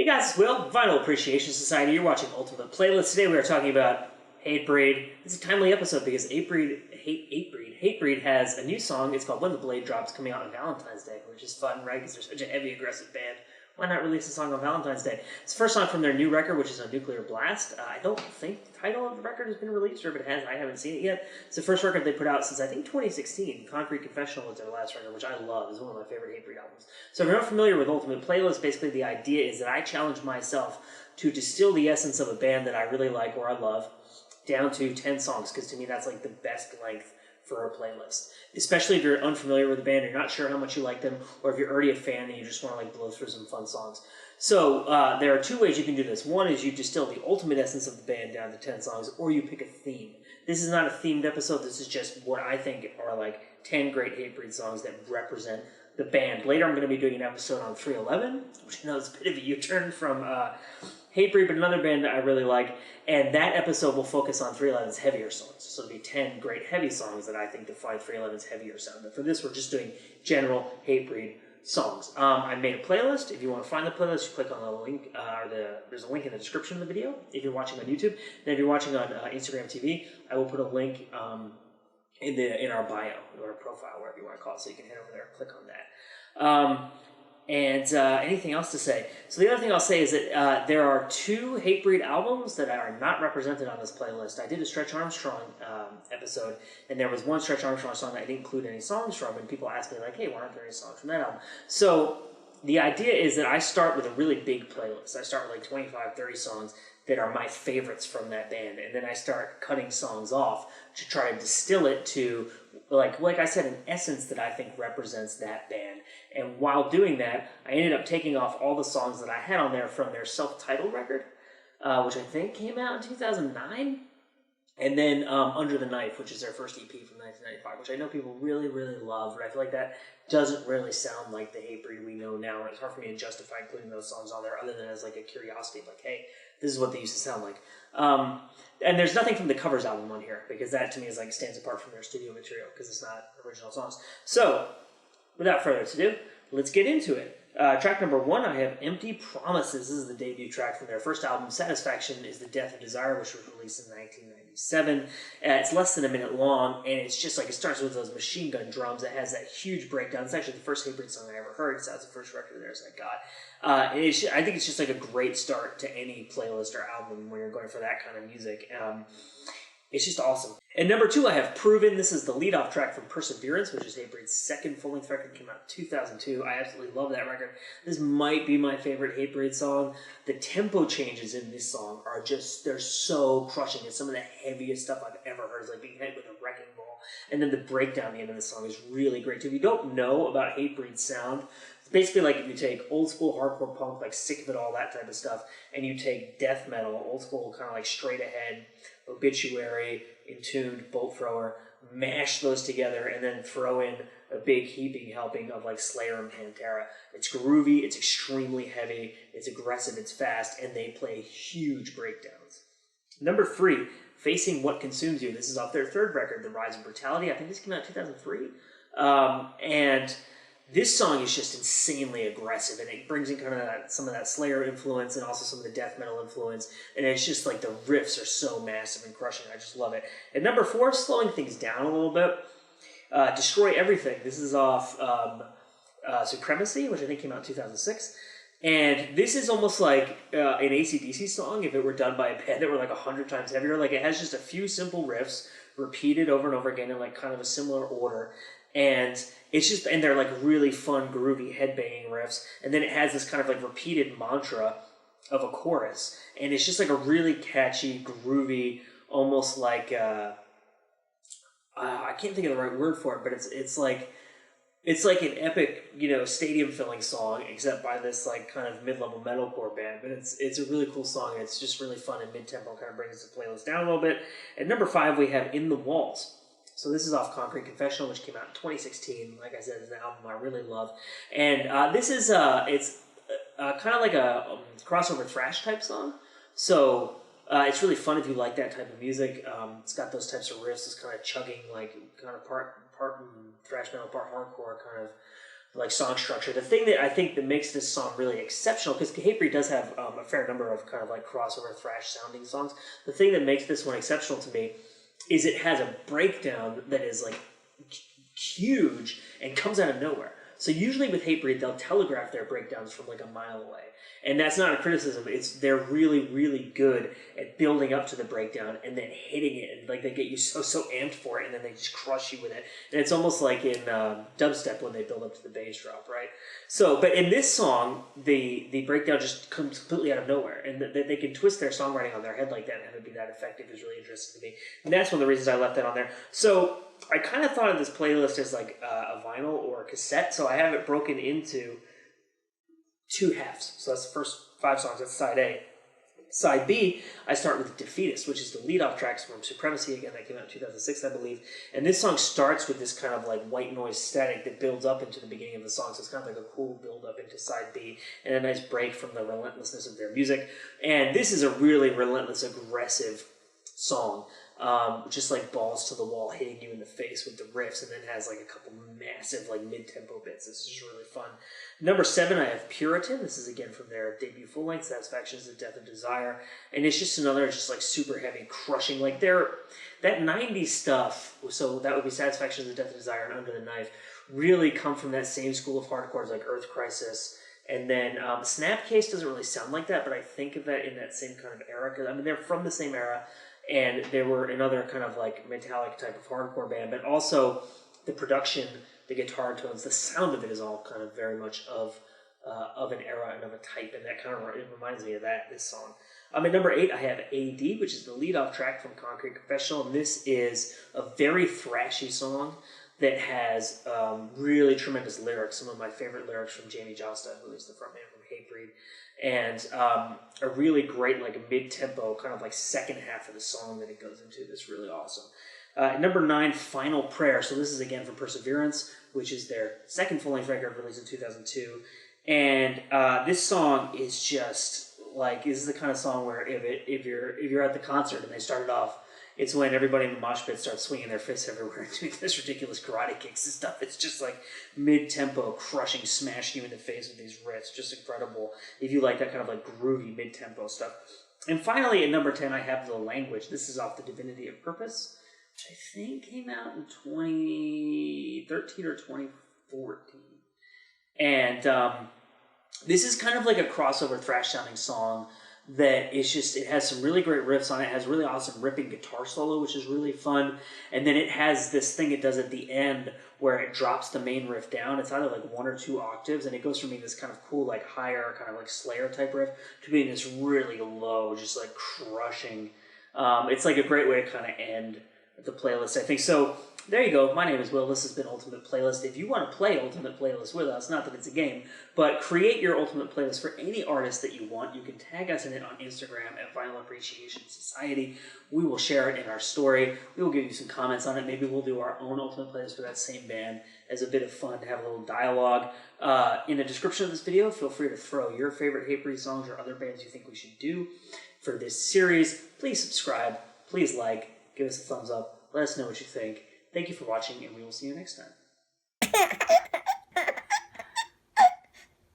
Hey guys, it's Will, Vinyl Appreciation Society. You're watching Ultimate Playlist. Today we are talking about Hatebreed. It's a timely episode because Hatebreed has a new song. It's called When the Blade Drops, coming out on Valentine's Day, which is fun, right? Because they're such a heavy, aggressive band. Why not release a song on Valentine's Day? It's the first song from their new record, which is on Nuclear Blast. I don't think the title of the record has been released, or if it has, I haven't seen it yet. It's the first record they put out since, I think, 2016. Concrete Confessional was their last record, which I love. It's one of my favorite Hatebreed albums. So if you're not familiar with Ultimate Playlist, basically the idea is that I challenge myself to distill the essence of a band that I really like or I love down to 10 songs, because to me that's like the best length for a playlist. Especially if you're unfamiliar with the band, you're not sure how much you like them, or if you're already a fan and you just want to like blow through some fun songs. So there are two ways you can do this. One is you distill the ultimate essence of the band down to 10 songs, or you pick a theme. This is not a themed episode, this is just what I think are like 10 great Hatebreed songs that represent the band. Later I'm going to be doing an episode on 311, which I know is a bit of a U-turn from Hatebreed, but another band that I really like, and that episode will focus on 311's heavier songs. So it'll be 10 great heavy songs that I think define 311's heavier sound. But for this, we're just doing general Hatebreed songs. I made a playlist. If you want to find the playlist, you click on the link, there's a link in the description of the video if you're watching on YouTube. And if you're watching on Instagram TV, I will put a link in our bio, or our profile, whatever you want to call it, so you can head over there and click on that. Anything else to say? So the other thing I'll say is that there are two Hatebreed albums that are not represented on this playlist. I did a Stretch Armstrong episode, and there was one Stretch Armstrong song that I didn't include any songs from, and people asked me like, hey, why aren't there any songs from that album? So the idea is that I start with a really big playlist. I start with like 25, 30 songs that are my favorites from that band, and then I start cutting songs off to try to distill it to, like I said, an essence that I think represents that band. And while doing that, I ended up taking off all the songs that I had on there from their self-titled record, which I think came out in 2009, and then Under the Knife, which is their first EP from 1995, which I know people really, really love, but I feel like that doesn't really sound like the Hatebreed we know now, and it's hard for me to justify including those songs on there other than as like a curiosity, like, hey, this is what they used to sound like. And there's nothing from the covers album on here, because that to me is like stands apart from their studio material, because it's not original songs. So, without further ado, let's get into it. Track number 1, I have Empty Promises. This is the debut track from their first album. Satisfaction is the Death of Desire, which was released in 1997. It's less than a minute long, and it's just like, it starts with those machine gun drums. It has that huge breakdown. It's actually the first Hatebreed song I ever heard, so that's the first record of theirs I got. I think it's just like a great start to any playlist or album when you're going for that kind of music. It's just awesome. And number 2, I have Proven. This is the lead-off track from Perseverance, which is Hatebreed's second full-length record. It came out in 2002. I absolutely love that record. This might be my favorite Hatebreed song. The tempo changes in this song are just, they're so crushing. It's some of the heaviest stuff I've ever heard. It's like being hit with a wrecking ball. And then the breakdown at the end of the song is really great, too. If you don't know about Hatebreed's sound, it's basically like if you take old-school hardcore punk, like Sick of It All, that type of stuff, and you take death metal, old-school kind of like straight-ahead, Obituary, Entombed, Bolt Thrower, mash those together, and then throw in a big heaping helping of like Slayer and Pantera. It's groovy, it's extremely heavy, it's aggressive, it's fast, and they play huge breakdowns. Number 3, Facing What Consumes You. This is off their third record, The Rise of Brutality. I think this came out in 2003. And this song is just insanely aggressive, and it brings in kind of some of that Slayer influence and also some of the death metal influence, and it's just like the riffs are so massive and crushing. I just love it. And number 4, slowing things down a little bit, Destroy Everything. This is off Supremacy, which I think came out in 2006. And this is almost like an AC/DC song if it were done by a band that were like 100 times heavier. Like, it has just a few simple riffs repeated over and over again in like kind of a similar order. And it's just, and they're like really fun, groovy, headbanging riffs. And then it has this kind of like repeated mantra of a chorus. And it's just like a really catchy, groovy, almost like, I can't think of the right word for it, but it's like an epic, stadium-filling song, except by this like kind of mid-level metalcore band. But it's a really cool song, and it's just really fun and mid-tempo, kind of brings the playlist down a little bit. At number 5, we have In the Walls. So this is off Concrete Confessional, which came out in 2016. Like I said, it's an album I really love. And this is, it's kind of like a crossover thrash type song. So it's really fun if you like that type of music. It's got those types of riffs, this kind of chugging, like kind of part thrash metal, part hardcore kind of like song structure. The thing that I think that makes this song really exceptional, because Hatebreed does have a fair number of kind of like crossover thrash sounding songs. The thing that makes this one exceptional to me is it has a breakdown that is like huge and comes out of nowhere. So usually with Hatebreed, they'll telegraph their breakdowns from like a mile away. And that's not a criticism. It's they're really, really good at building up to the breakdown and then hitting it, and like they get you so amped for it, and then they just crush you with it. And it's almost like in dubstep when they build up to the bass drop, right? So, but in this song, the breakdown just comes completely out of nowhere, and they can twist their songwriting on their head like that and have it be that effective is really interesting to me. And that's one of the reasons I left that on there. So I kind of thought of this playlist as like a vinyl or a cassette. So I have it broken into two halves. So that's the first 5 songs. That's side A. Side B, I start with Defeatist, which is the lead-off tracks from Supremacy, again, that came out in 2006, I believe. And this song starts with this kind of like white noise static that builds up into the beginning of the song. So it's kind of like a cool build-up into side B and a nice break from the relentlessness of their music. And this is a really relentless, aggressive song. Just like balls to the wall, hitting you in the face with the riffs, and then has like a couple massive like mid-tempo bits. This is just really fun. Number 7, I have Puritan. This is again from their debut full-length, Satisfaction is the Death of Desire, and it's just another just like super heavy, crushing, like that 90s stuff. So that would be Satisfaction is the Death of Desire and Under the Knife. Really come from that same school of hardcore as like Earth Crisis. And then Snapcase doesn't really sound like that, but I think of that in that same kind of era. Because I mean, they're from the same era. And they were another kind of like metallic type of hardcore band, but also the production, the guitar tones, the sound of it is all kind of very much of an era and of a type, and that kind of it reminds me of this song. At number 8, I have AD, which is the lead-off track from Concrete Confessional, and this is a very thrashy song that has really tremendous lyrics. Some of my favorite lyrics from Jamie Johnstone, who is the frontman from Hatebreed. And a really great like mid-tempo kind of like second half of the song that it goes into that's really awesome. Number 9, Final Prayer. So this is again from Perseverance, which is their second full-length record released in 2002. And this song is just like, this is the kind of song where if you're at the concert and they start it off, it's when everybody in the mosh pit starts swinging their fists everywhere and doing this ridiculous karate kicks and stuff. It's just like mid-tempo, crushing, smashing you in the face with these riffs. Just incredible if you like that kind of like groovy mid-tempo stuff. And finally, at number 10, I have The Language. This is off the Divinity of Purpose, which I think came out in 2013 or 2014. And this is kind of like a crossover thrash-sounding song that is just, it has some really great riffs on it. It has really awesome ripping guitar solo, which is really fun. And then it has this thing it does at the end where it drops the main riff down. It's either like 1 or 2 octaves, and it goes from being this kind of cool, like higher, kind of like Slayer type riff to being this really low, just like crushing. It's like a great way to kind of end the playlist, I think. So there you go. My name is Will. This has been Ultimate Playlist. If you want to play Ultimate Playlist with us, not that it's a game, but create your Ultimate Playlist for any artist that you want. You can tag us in it on Instagram at Vinyl Appreciation Society. We will share it in our story. We will give you some comments on it. Maybe we'll do our own Ultimate Playlist for that same band as a bit of fun to have a little dialogue. In the description of this video, feel free to throw your favorite Hatebreed songs or other bands you think we should do for this series. Please subscribe. Please like. Give us a thumbs up. Let us know what you think. Thank you for watching, and we will see you next time.